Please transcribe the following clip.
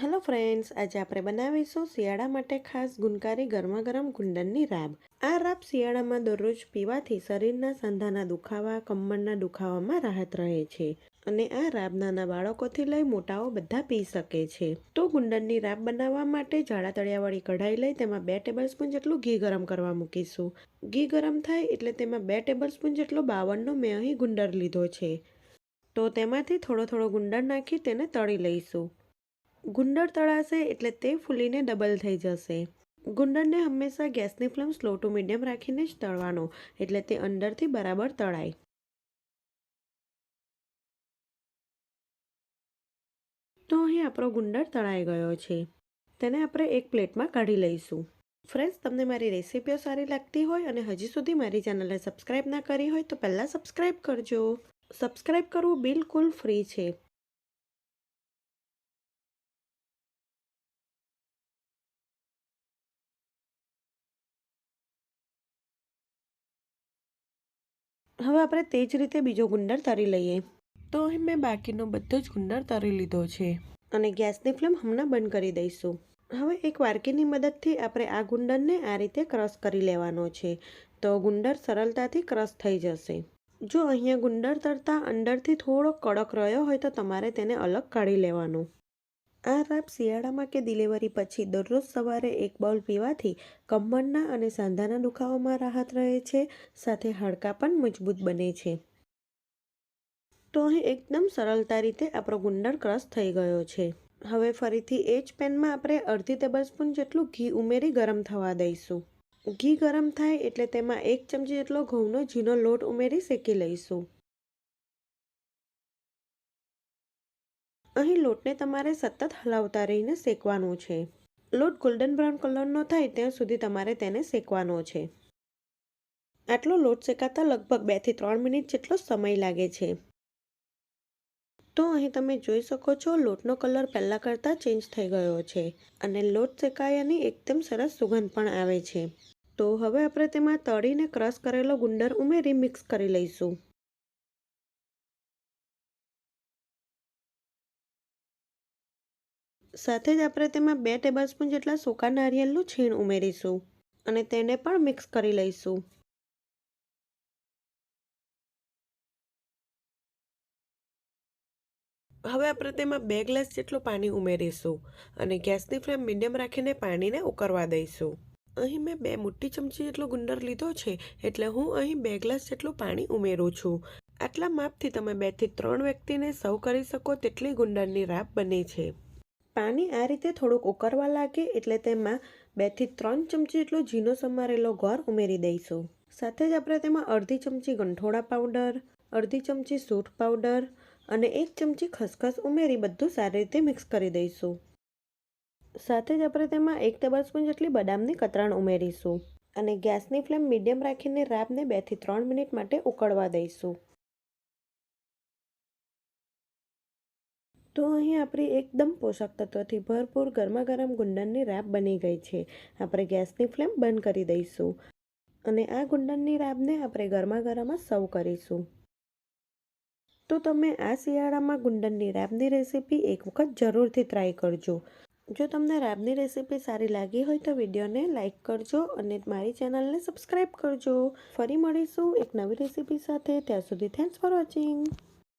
Hello friends, આજે આપણે બનાવીશું શિયાળા માટે ખાસ ગુણકારી ગરમા-ગરમ ગુંડરની રાબ. આ રાબ શિયાળામાં દરરોજ પીવાથી શરીરના સાંધાના દુખાવા, કમરના દુખાવામાં રાહત રહે છે. અને આ રાબ નાના બાળકોથી લઈ મોટાઓ બધા પી શકે છે. તો ગુંડરની રાબ બનાવવા માટે જાડા તળિયાવાળી કઢાઈ લઈ તેમાં 2 ટેબલસ્પૂન જેટલું ઘી ગરમ કરવા મૂકીશું. ઘી ગરમ થાય એટલે તેમાં 2 ટેબલસ્પૂન જેટલો બાવળનો મેં અહીં ગુંડર લીધો છે. તો તેમાંથી થોડો ગુંડર નાખી તેને તળી લઈશું. ગુંડર તળાશે એટલે તે ફૂલીને ડબલ થઈ જશે. ગુંડરને હંમેશા ગેસની ફ્લેમ સ્લો ટુ મીડિયમ રાખીને જ તળવાનો, એટલે તે અંદરથી બરાબર તળાય. તો અહીં આપણો ગુંડર તળાઈ ગયો છે. તેને આપણે એક પ્લેટમાં કાઢી લઈશું. ફ્રેન્ડ્સ, તમને મારી રેસીપીઓ સારી લાગતી હોય અને હજી સુધી મારી ચેનલને સબસ્ક્રાઇબ ના કરી હોય તો પહેલાં સબસ્ક્રાઇબ કરજો. સબસ્ક્રાઇબ કરવું બિલકુલ ફ્રી છે. હવે આપણે તે જ રીતે બીજો ગુંડર તળી લઈએ. તો અહીં મેં બાકીનો બધો જ ગુંડર તળી લીધો છે અને ગેસની ફ્લેમ હમણાં બંધ કરી દઈશું. હવે એક વાડકીની મદદથી આપણે આ ગુંડરને આ રીતે ક્રશ કરી લેવાનો છે, તો ગુંડર સરળતાથી ક્રશ થઈ જશે. જો અહીંયા ગુંડર તળતા અંદરથી થોડો કડક રહ્યો હોય તો તમારે તેને અલગ કાઢી લેવાનો. આ રાબ શિયાળામાં કે ડિલિવરી પછી દરરોજ સવારે 1 બાઉલ પીવાથી કમરના અને સાંધાના દુખાવામાં રાહત રહે છે, સાથે હાડકાં પણ મજબૂત બને છે. તો અહીં એકદમ સરળતા રીતે આપણો ગુંડર ક્રશ થઈ ગયો છે. હવે ફરીથી એ જ પેનમાં આપણે અડધી ટેબલસ્પૂન જેટલું ઘી ઉમેરી ગરમ થવા દઈશું. ઘી ગરમ થાય એટલે તેમાં 1 ચમચી જેટલો ઘઉંનો ઝીણો લોટ ઉમેરી શેકી લઈશું. અહીં લોટને તમારે સતત હલાવતા રહીને શેકવાનો છે. લોટ ગોલ્ડન બ્રાઉન કલરનો થાય ત્યાં સુધી તમારે તેને શેકવાનો છે. આટલો લોટ શેકાતા લગભગ 2 થી 3 મિનિટ જેટલો સમય લાગે છે. તો અહીં તમે જોઈ શકો છો, લોટનો કલર પહેલાં કરતાં ચેન્જ થઈ ગયો છે અને લોટ શેકાયાની એકદમ સરસ સુગંધ પણ આવે છે. તો હવે આપણે તેમાં તળીને ક્રશ કરેલો ગુંડર ઉમેરી મિક્સ કરી લઈશું. સાથે જ આપણે તેમાં 2 ટેબલસ્પૂન જેટલા સૂકા નારિયેળનું છીણ ઉમેરીશું અને તેને પણ મિક્સ કરી લઈશું. હવે આપણે તેમાં 2 ગ્લાસ જેટલું પાણી ઉમેરીશું અને ગેસની ફ્લેમ મીડિયમ રાખીને પાણીને ઉકળવા દઈશું. અહીં મેં 2 મોટી ચમચી જેટલો ગુંડર લીધો છે, એટલે હું અહીં 2 ગ્લાસ જેટલું પાણી ઉમેરું છું. આટલા માપથી તમે 2 થી 3 વ્યક્તિને સર્વ કરી શકો તેટલી ગુંડરની રાબ બને છે. પાણી આ રીતે થોડુંક ઉકળવા લાગે એટલે તેમાં 2 થી 3 ચમચી જેટલો ઝીણો સમારેલો ગોળ ઉમેરી દઈશું. સાથે જ આપણે તેમાં અડધી ચમચી ગંઠોડા પાવડર, અડધી ચમચી સૂંઠ પાવડર અને 1 ચમચી ખસખસ ઉમેરી બધું સારી રીતે મિક્સ કરી દઈશું. સાથે જ આપણે તેમાં 1 ટેબલસ્પૂન જેટલી બદામની કતરણ ઉમેરીશું અને ગેસની ફ્લેમ મીડિયમ રાખીને રાબને 2 થી 3 મિનિટ માટે ઉકળવા દઈશું. તો અહીં આપણી એકદમ પોષક તત્વથી ભરપૂર ગરમા-ગરમ ગુંડરની રાબ બની ગઈ છે. આપણે ગેસની ફ્લેમ બંધ કરી દઈશું અને આ ગુંડરની રાબને આપણે ગરમા-ગરમ જ સર્વ કરીશું. તો તમે આ શિયાળામાં ગુંડરની રાબની રેસીપી એક વખત જરૂરથી ટ્રાય કરજો. જો તમને રાબની રેસીપી સારી લાગી હોય તો વિડીયોને લાઇક કરજો અને મારી ચેનલને સબસ્ક્રાઈબ કરજો. ફરી મળીશું એક નવી રેસીપી સાથે. ત્યાં સુધી થેન્ક્સ ફોર વોચિંગ.